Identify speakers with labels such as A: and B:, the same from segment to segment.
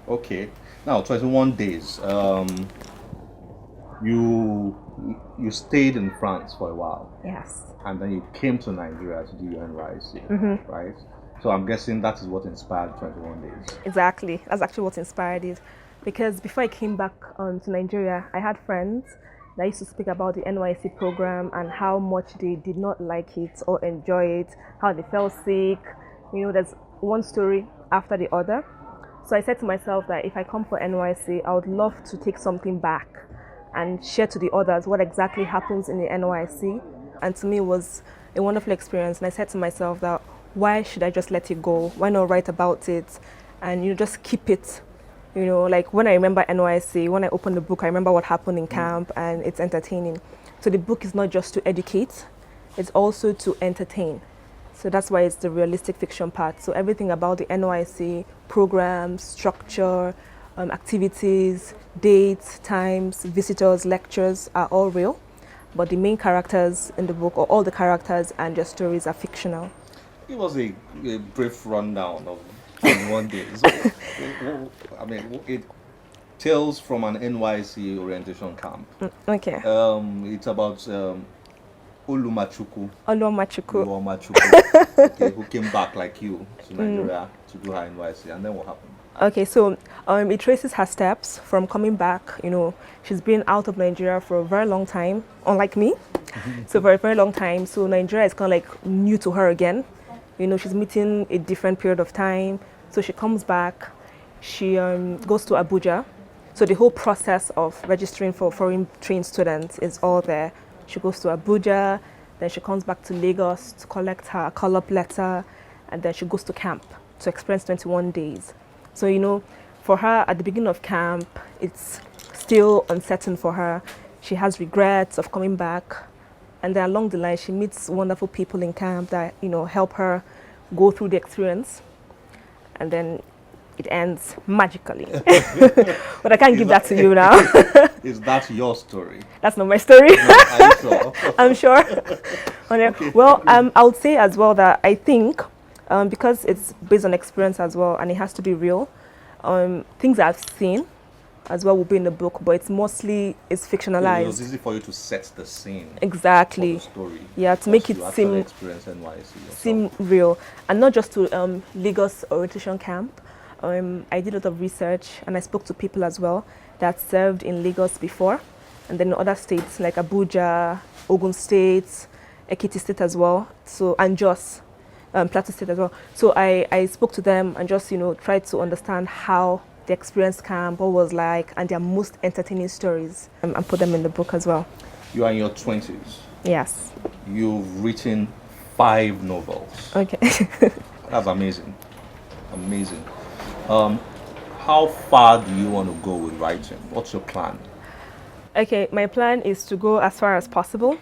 A: Okay. Now, 21 days. You stayed in France for a while,
B: Yes.
A: and then you came to Nigeria to do your NYC,
B: Mm-hmm.
A: right? So I'm guessing that is what inspired 21 days.
B: Exactly. That's actually what inspired it. Because before I came back to Nigeria, I had friends that used to speak about the NYC program and how much they did not like it or enjoy it, how they felt sick. There's one story after the other. So I said to myself that if I come for NYC, I would love to take something back and share to the others what exactly happens in the NYC. And to me, it was a wonderful experience. And I said to myself that why should I just let it go? Why not write about it and just keep it? Like when I remember NYC, when I open the book, I remember what happened in camp and it's entertaining. So the book is not just to educate, it's also to entertain. So that's why it's the realistic fiction part. So everything about the NYC programs, structure, activities, dates, times, visitors, lectures are all real. But the main characters in the book, or all the characters and their stories, are fictional.
A: Give us a brief rundown of 21 days. It tales from an NYC orientation camp.
B: Okay.
A: It's about Olumachuku,
B: Oluwamachuku.
A: okay, who came back like you to Nigeria to do her NYC, and then what happened?
B: Okay, so it traces her steps from coming back. She's been out of Nigeria for a very long time, unlike me. So for a very long time. So Nigeria is kind of like new to her again. She's meeting a different period of time. So she comes back. She goes to Abuja. So the whole process of registering for foreign trained students is all there. She goes to Abuja, then she comes back to Lagos to collect her call-up letter, and then she goes to camp to experience 21 days. So, for her at the beginning of camp, it's still uncertain for her. She has regrets of coming back. And then along the line, she meets wonderful people in camp that, help her go through the experience. And then it ends magically. But I can't give that to you now.
A: Is that your story?
B: That's not my story.
A: No, are you sure?
B: I'm sure. Okay. Well, I would say as well that I think because it's based on experience as well and it has to be real, things I've seen as well will be in the book, but it's fictionalized.
A: It was easy for you to set the scene.
B: Exactly.
A: For the story.
B: Yeah, to make it seem real, and not just to Lagos orientation camp. I did a lot of research and I spoke to people as well that served in Lagos before, and then in other states like Abuja, Ogun State, Ekiti State as well. So and Jos, Plateau State as well. So I spoke to them and just tried to understand how the experience camp, what was like, and their most entertaining stories, and put them in the book as well.
A: You are in your 20s.
B: Yes.
A: You've written 5 novels.
B: Okay.
A: That's amazing. Amazing. How far do you want to go with writing? What's your plan?
B: Okay, my plan is to go as far as possible.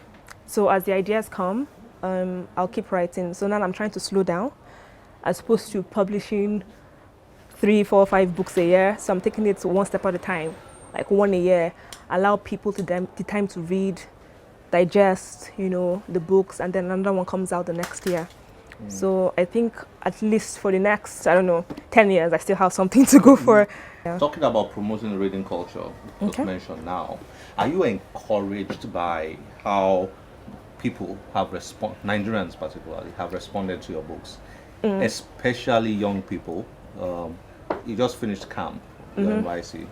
B: So as the ideas come, I'll keep writing. So now I'm trying to slow down as opposed to publishing 3, 4, 5 books a year. So I'm taking it one step at a time, like one a year. Allow people the time to read, digest, the books, and then another one comes out the next year. So I think at least for the next, 10 years, I still have something to go for. Yeah.
A: Talking about promoting the reading culture, just mentioned now, are you encouraged by how people have Nigerians particularly, have responded to your books, especially young people? You just finished camp, NYC.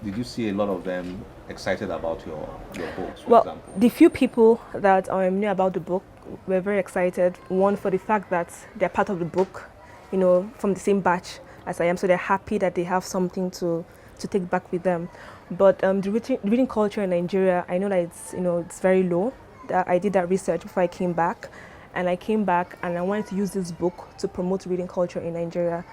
A: Did you see a lot of them excited about your books, for example?
B: The few people that knew about the book were very excited. One, for the fact that they're part of the book, from the same batch as I am, so they're happy that they have something to take back with them. But the reading culture in Nigeria, I know that it's very low. I did that research before I came back, and I came back and I wanted to use this book to promote reading culture in Nigeria.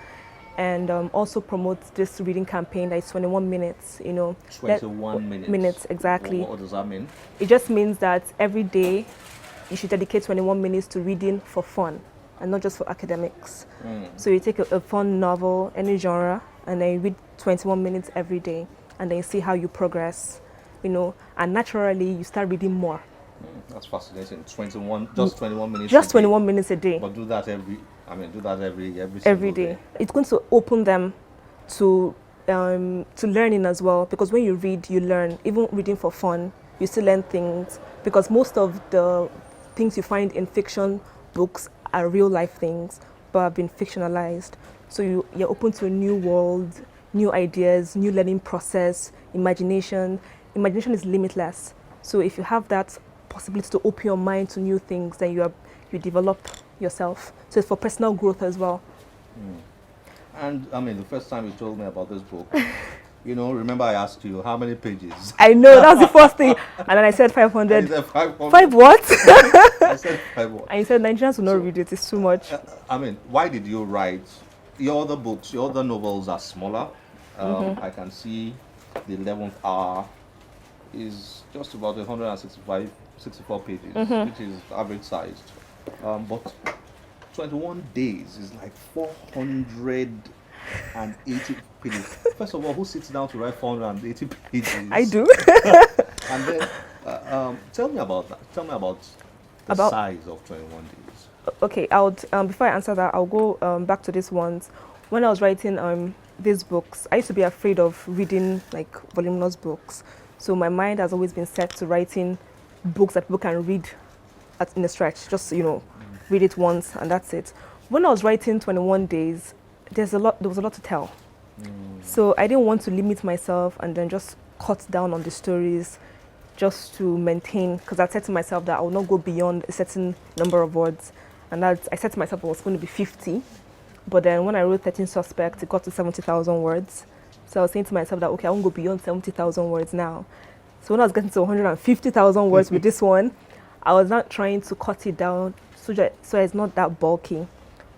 B: And also promote this reading campaign that is 21 minutes,
A: 21
B: minutes, exactly.
A: What does that mean?
B: It just means that every day you should dedicate 21 minutes to reading for fun and not just for academics. So you take a fun novel, any genre, and then you read 21 minutes every day, and then you see how you progress, and naturally you start reading more.
A: That's fascinating. 21 minutes.
B: Just 21 minutes a day.
A: But do that every
B: day. It's going to open them to learning as well, because when you read, you learn. Even reading for fun, you still learn things, because most of the things you find in fiction books are real life things but have been fictionalized. So you're open to a new world, new ideas, new learning process, imagination. Imagination is limitless. So if you have that possibility to open your mind to new things, then you develop yourself. So it's for personal growth as well.
A: And I mean, the first time you told me about this book, remember I asked you how many pages?
B: I know, that was the first thing. And then I said 500.
A: And you said 500.
B: 5 what?
A: I said 5 what?
B: And you said Nigerians will not read it, it's too much.
A: I mean, why did you write your other books? Your other novels are smaller. I can see the 11th Hour is just about 64 pages, which is average sized. But 21 days is like 480 pages. First of all, who sits down to write 480 pages?
B: I do.
A: And then, tell me about that. Tell me about the size of 21 days.
B: Okay, before I answer that, I'll go back to these ones. When I was writing these books, I used to be afraid of reading like voluminous books. So my mind has always been set to writing books that people can read in a stretch. Just read it once and that's it. When I was writing 21 days, there was a lot to tell. So I didn't want to limit myself and then just cut down on the stories just to maintain, because I said to myself that I will not go beyond a certain number of words, and I said to myself it was going to be 50. But then when I wrote 13 Suspects, it got to 70,000 words. So I was saying to myself that, okay, I won't go beyond 70,000 words now. So when I was getting to 150,000 words with this one, I was not trying to cut it down so it's not that bulky.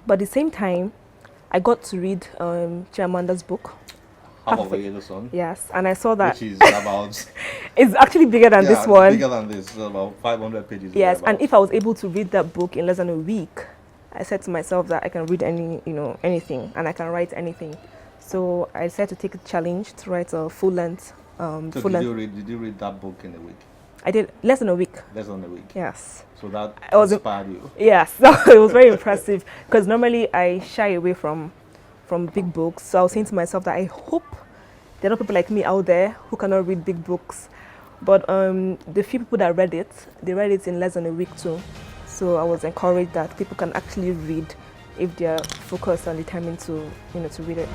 B: But at the same time, I got to read Chiamanda's book.
A: Half of a Yellow Sun?
B: Yes, and I saw that.
A: Which is about...
B: It's actually bigger than this one.
A: Bigger than this, so about 500 pages.
B: Yes, and if I was able to read that book in less than a week, I said to myself that I can read anything, and I can write anything. So I decided to take a challenge to write a full-length.
A: Did you read that book in a week?
B: I did less than a week.
A: Less than a week.
B: Yes.
A: So that inspired you.
B: Yes, it was very impressive, because normally I shy away from big books. So I was saying to myself that I hope there are not people like me out there who cannot read big books. But the few people that read it, they read it in less than a week too. So I was encouraged that people can actually read if they are focused and determined to read it.